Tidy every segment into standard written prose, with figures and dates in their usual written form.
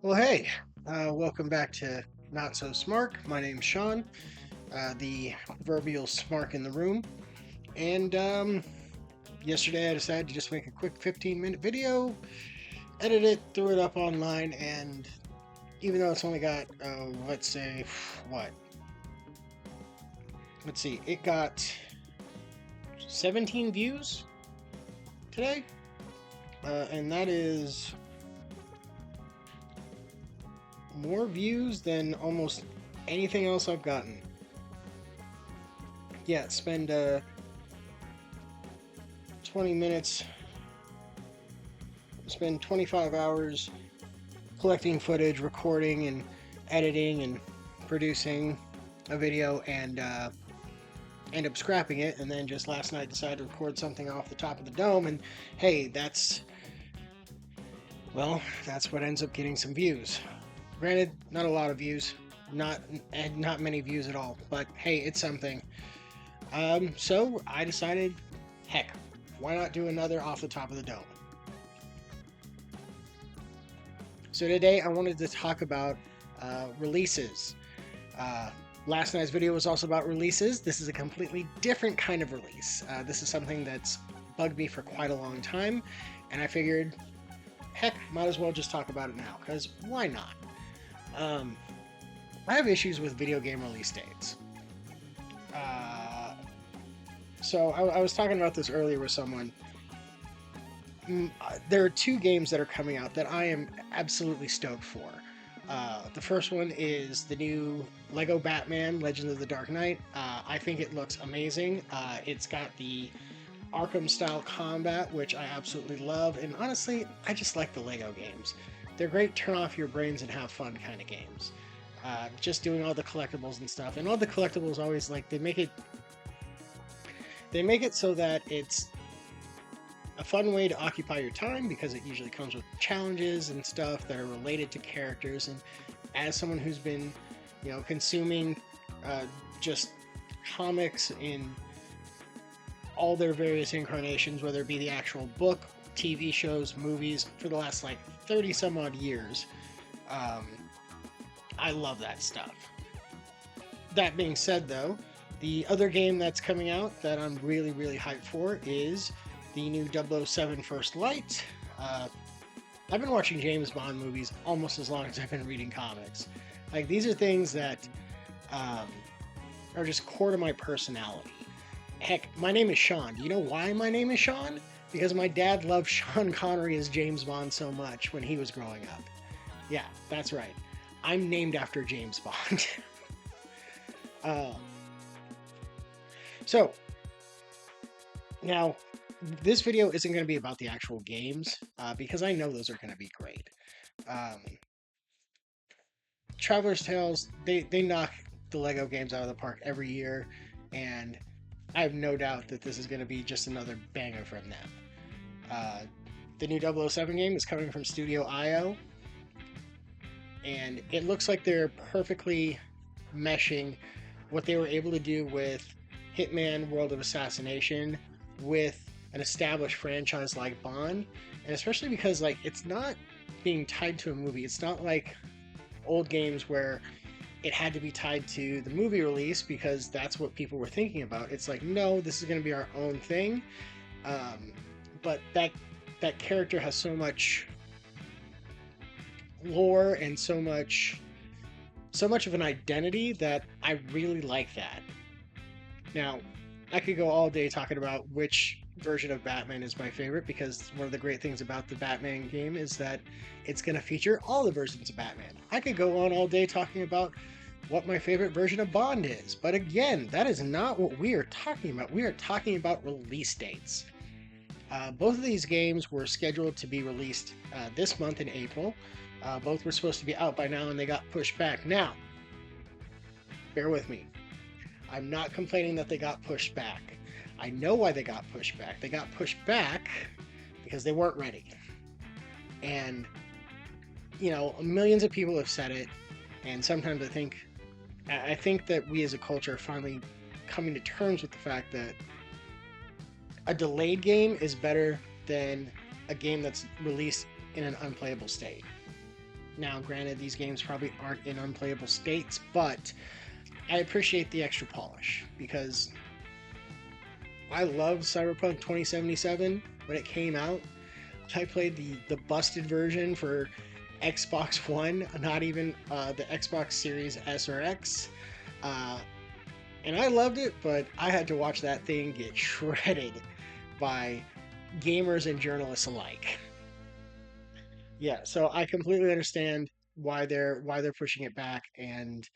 Well, hey, welcome back to Not So Smart. My name's Sean, the proverbial smark in the room. And yesterday I decided to just make a quick 15-minute video, edit it, threw it up online, and even though it's only got, let's say, what? Let's see, it got 17 views today, and that is more views than almost anything else I've gotten. Yeah, spend 20 minutes, spend 25 hours collecting footage, recording, and editing, and producing a video, and end up scrapping it. And then just last night decided to record something off the top of the dome. And hey, that's what ends up getting some views. Granted, not a lot of views, not many views at all. But hey, it's something. So I decided, heck, why not do another off the top of the dome? So today I wanted to talk about releases. Last night's video was also about releases. This is a completely different kind of release. This is something that's bugged me for quite a long time, and I figured, heck, might as well just talk about it now, because why not? I have issues with video game release dates. So I was talking about this earlier with someone. There are two games that are coming out that I am absolutely stoked for. The first one is the new Lego Batman Legend of the Dark Knight. I think it looks amazing. It's got the Arkham style combat, which I absolutely love, and honestly, I just like the Lego games. They're great turn off your brains and have fun kind of games. Just doing all the collectibles and stuff, and all the collectibles always they make it so that it's a fun way to occupy your time because it usually comes with challenges and stuff that are related to characters. And as someone who's been, consuming just comics in all their various incarnations, whether it be the actual book, TV shows, movies, for the last 30 some odd years, I love that stuff. That being said, though, the other game that's coming out that I'm really, really hyped for is the new 007 First Light. I've been watching James Bond movies almost as long as I've been reading comics. These are things that are just core to my personality. Heck, my name is Sean. Do you know why my name is Sean? Because my dad loved Sean Connery as James Bond so much when he was growing up. Yeah, that's right. I'm named after James Bond. So, now, this video isn't going to be about the actual games, because I know those are going to be great. Traveler's Tales, they knock the Lego games out of the park every year, and I have no doubt that this is going to be just another banger from them. The new 007 game is coming from Studio IO, and it looks like they're perfectly meshing what they were able to do with Hitman World of Assassination with an established franchise like Bond, and especially because it's not being tied to a movie. It's not like old games where it had to be tied to the movie release because that's what people were thinking about. It's no, this is going to be our own thing. But that character has so much lore and so much of an identity that I really like that. Now, I could go all day talking about which version of Batman is my favorite, because one of the great things about the Batman game is that it's going to feature all the versions of Batman. I could go on all day talking about what my favorite version of Bond is, but again, that is not what we are talking about. We are talking about release dates. Both of these games were scheduled to be released this month in April. Both were supposed to be out by now, and they got pushed back. Now, bear with me. I'm not complaining that they got pushed back. I know why they got pushed back. They got pushed back because they weren't ready. And, millions of people have said it, and sometimes I think that we as a culture are finally coming to terms with the fact that a delayed game is better than a game that's released in an unplayable state. Now, granted, these games probably aren't in unplayable states, but I appreciate the extra polish because I loved Cyberpunk 2077 when it came out. I played the busted version for Xbox One, not even the Xbox Series S or X. Uh, and I loved it, but I had to watch that thing get shredded by gamers and journalists alike. Yeah, so I completely understand why they're pushing it back, and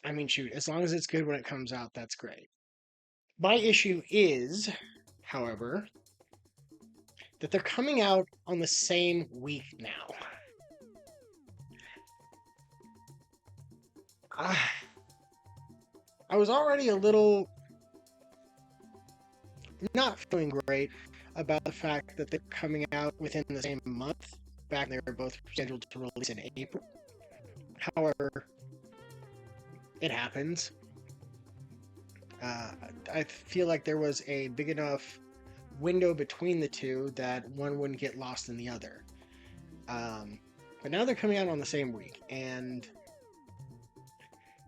I mean, shoot, as long as it's good when it comes out, that's great. My issue is, however, that they're coming out on the same week now. I was already a little not feeling great about the fact that they're coming out within the same month. Back they were both scheduled to release in April. However, it happens. Uh, I feel like there was a big enough window between the two that one wouldn't get lost in the other. Um, but now they're coming out on the same week, and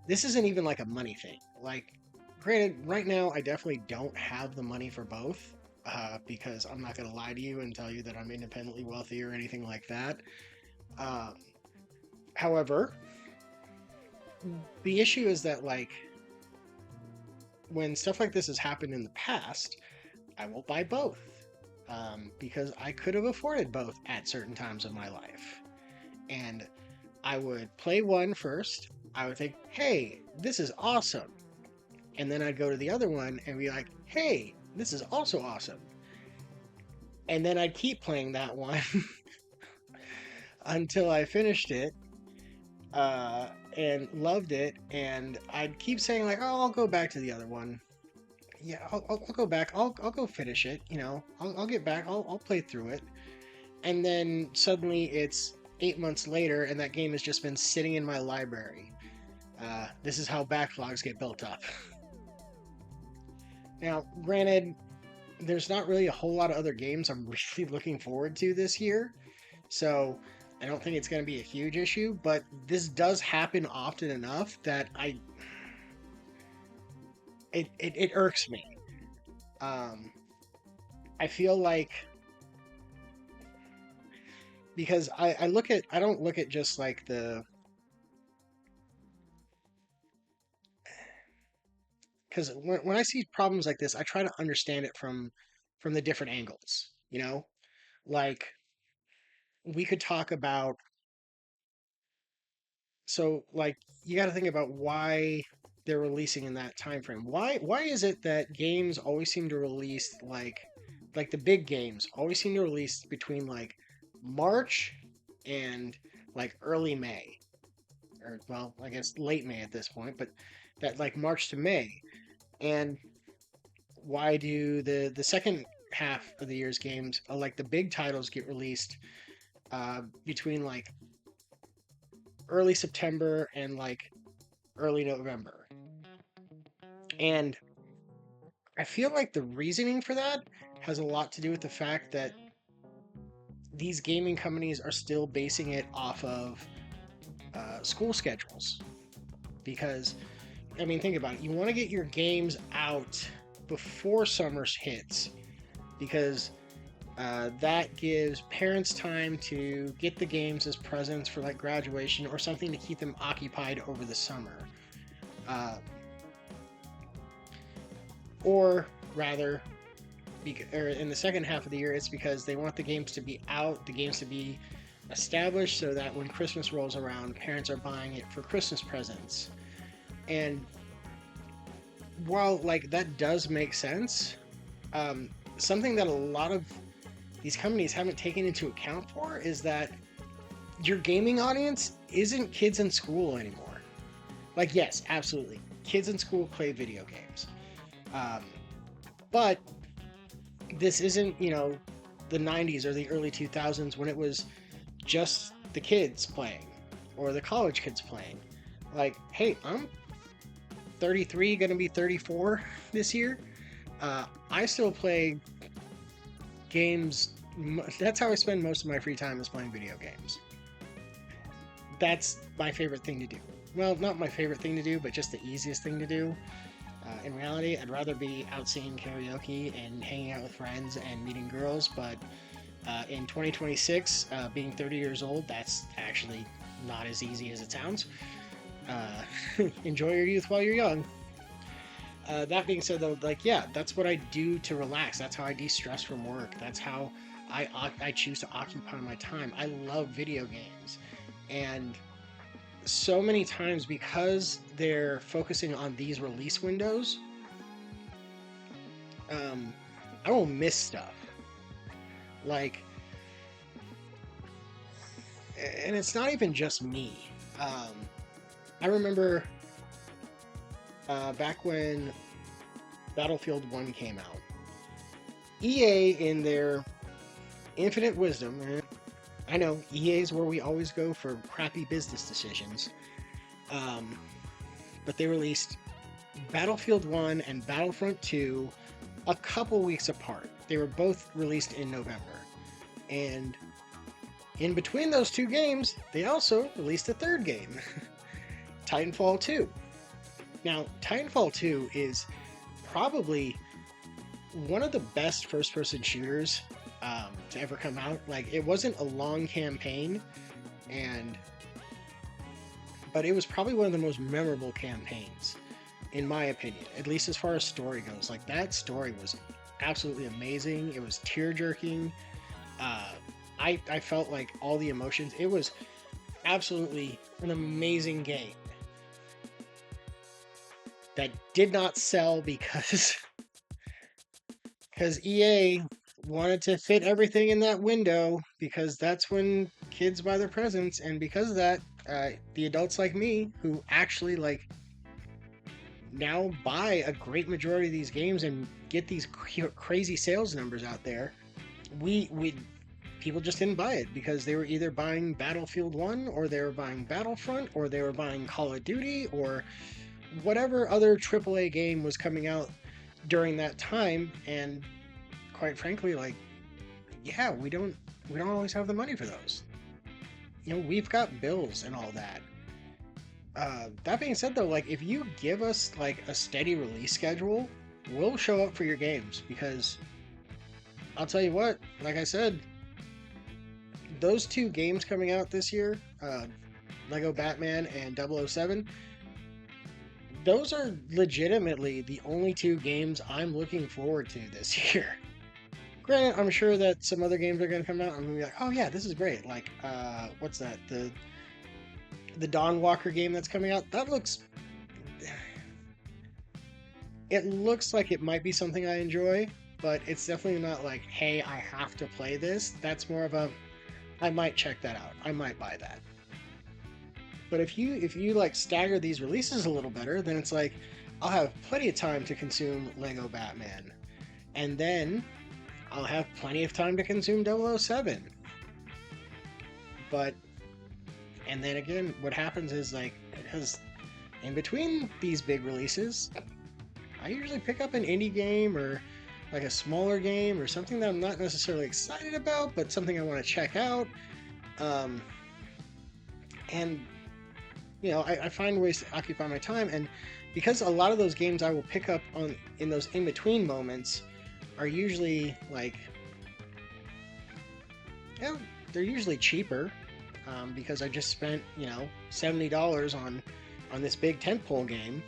this isn't even like a money thing. Like, granted, right now I definitely don't have the money for both, because I'm not going to lie to you and tell you that I'm independently wealthy or anything like that. Um, However, the issue is that, like, when stuff like this has happened in the past, I will buy both, because I could have afforded both at certain times of my life. And I would play one first. I would think, hey, this is awesome. And then I'd go to the other one and be like, hey, this is also awesome. And then I'd keep playing that one until I finished it, and loved it. And I'd keep saying, like, oh, I'll go back to the other one. Yeah, I'll go back. I'll go finish it. You know, I'll get back. I'll play through it. And then suddenly it's 8 months later, and that game has just been sitting in my library. This is how backlogs get built up. Now, granted, there's not really a whole lot of other games I'm really looking forward to this year, so I don't think it's going to be a huge issue, but this does happen often enough that it irks me. Um, I feel like, because I don't look at just like because when I see problems like this, I try to understand it from the different angles, you know? Like, we could talk about, so like, you got to think about why they're releasing in that time frame. Why is it that games always seem to release, like the big games always seem to release between like March and like early May, or well, I guess late May at this point, but that like March to May. And why do the second half of the year's games, like the big titles, get released between like early September and like early November? And I feel like the reasoning for that has a lot to do with the fact that these gaming companies are still basing it off of school schedules. Because, I mean, think about it. You want to get your games out before summer hits, because that gives parents time to get the games as presents for like graduation or something to keep them occupied over the summer. Uh, or rather, or in the second half of the year, it's because they want the games to be out, the games to be established, so that when Christmas rolls around, parents are buying it for Christmas presents. And while like that does make sense, something that a lot of these companies haven't taken into account for is that your gaming audience isn't kids in school anymore. Like, yes, absolutely, kids in school play video games, but this isn't, the 90s or the early 2000s when it was just the kids playing or the college kids playing. Like, hey, I'm 33, gonna be 34 this year. I still play games. That's how I spend most of my free time, is playing video games. that's my favorite thing to do. Well, not my favorite thing to do, but just the easiest thing to do. In reality, I'd rather be out singing karaoke and hanging out with friends and meeting girls, but in 2026, being 30 years old, that's actually not as easy as it sounds. Enjoy your youth while you're young. That being said, though, like, yeah, that's what I do to relax. That's how I de-stress from work. That's how I choose to occupy my time. I love video games, and so many times because they're focusing on these release windows, um, I will miss stuff. Like, and it's not even just me. Um, I remember back when Battlefield 1 came out, EA, in their infinite wisdom, I know EA is where we always go for crappy business decisions, but they released Battlefield 1 and Battlefront 2 a couple weeks apart. They were both released in November. And in between those two games, they also released a third game, Titanfall 2. Now, Titanfall 2 is probably one of the best first-person shooters to ever come out. Like, it wasn't a long campaign, but it was probably one of the most memorable campaigns, in my opinion, at least as far as story goes. Like, that story was absolutely amazing. It was tear-jerking. I felt like all the emotions. It was absolutely an amazing game that did not sell because EA wanted to fit everything in that window, because that's when kids buy their presents. And because of that, the adults like me, who actually like now buy a great majority of these games and get these crazy sales numbers out there, we people just didn't buy it because they were either buying Battlefield 1, or they were buying Battlefront, or they were buying Call of Duty, or whatever other AAA game was coming out during that time. And quite frankly, like, yeah, we don't always have the money for those. You know, we've got bills and all that. That being said, though, like, if you give us like a steady release schedule, we'll show up for your games, because I'll tell you what, like I said, those two games coming out this year, Lego Batman and 007, those are legitimately the only two games I'm looking forward to this year. Granted, I'm sure that some other games are going to come out and I'm going to be like, oh yeah, this is great. Like, what's that? The Dawn Walker game that's coming out? That looks... It looks like it might be something I enjoy, but it's definitely not like, hey, I have to play this. That's more of a, I might check that out. I might buy that. But if you like stagger these releases a little better, then it's like, I'll have plenty of time to consume Lego Batman. And then I'll have plenty of time to consume 007. But, and then again, what happens is, like, because in between these big releases, I usually pick up an indie game, or like a smaller game, or something that I'm not necessarily excited about, but something I want to check out. And, you know, I find ways to occupy my time. And because a lot of those games I will pick up on in those in-between moments are usually like, yeah, they're usually cheaper, because I just spent, you know, $70 on this big tentpole game.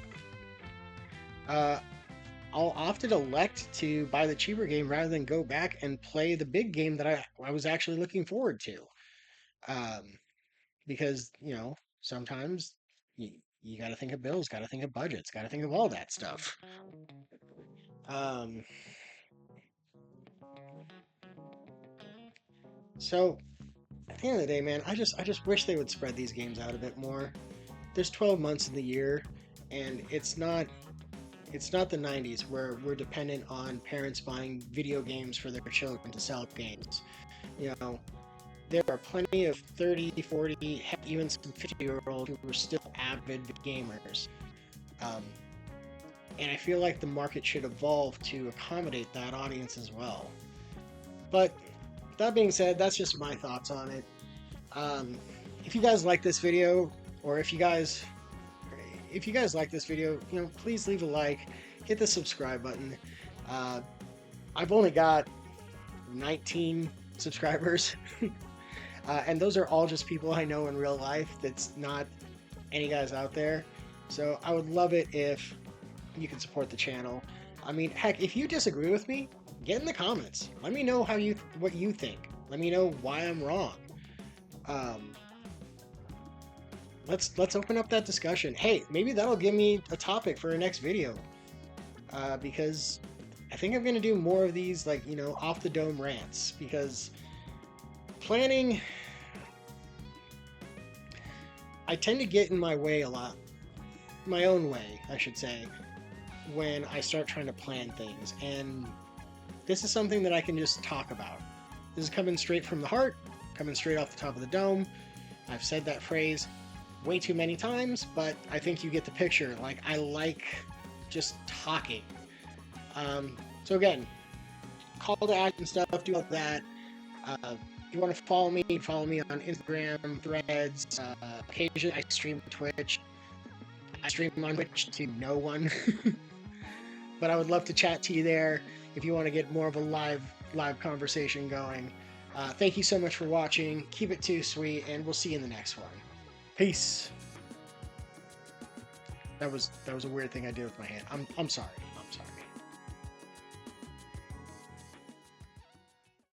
I'll often elect to buy the cheaper game rather than go back and play the big game that I was actually looking forward to. Because, you know, sometimes you got to think of bills, got to think of budgets, got to think of all that stuff. So at the end of the day, man, I just wish they would spread these games out a bit more. There's 12 months in the year, and it's not the 90s where we're dependent on parents buying video games for their children to sell games. You know, there are plenty of 30, 40, heck, even some 50-year-olds who are still avid gamers. And I feel like the market should evolve to accommodate that audience as well. But that being said, that's just my thoughts on it. if you guys like this video, or if you guys like this video, please leave a like, hit the subscribe button. I've only got 19 subscribers, and those are all just people I know in real life. That's not any guys out there. So I would love it if you can support the channel. I mean, heck, if you disagree with me, get in the comments. Let me know what you think. Let me know why I'm wrong. Let's open up that discussion. Hey, maybe that'll give me a topic for a next video. Because I think I'm gonna do more of these, like, off the dome rants, because planning, I tend to get in my way a lot. My own way, I should say, when I start trying to plan things. And this is something that I can just talk about. This is coming straight from the heart, coming straight off the top of the dome. I've said that phrase way too many times, but I think you get the picture. Like, I like just talking. So again, call to action stuff, do all that. If you want to follow me on Instagram, Threads. Occasionally I stream Twitch. I stream on Twitch to no one. But I would love to chat to you there if you want to get more of a live conversation going. Thank you so much for watching. Keep it too sweet, and we'll see you in the next one. Peace. That was a weird thing I did with my hand. I'm sorry.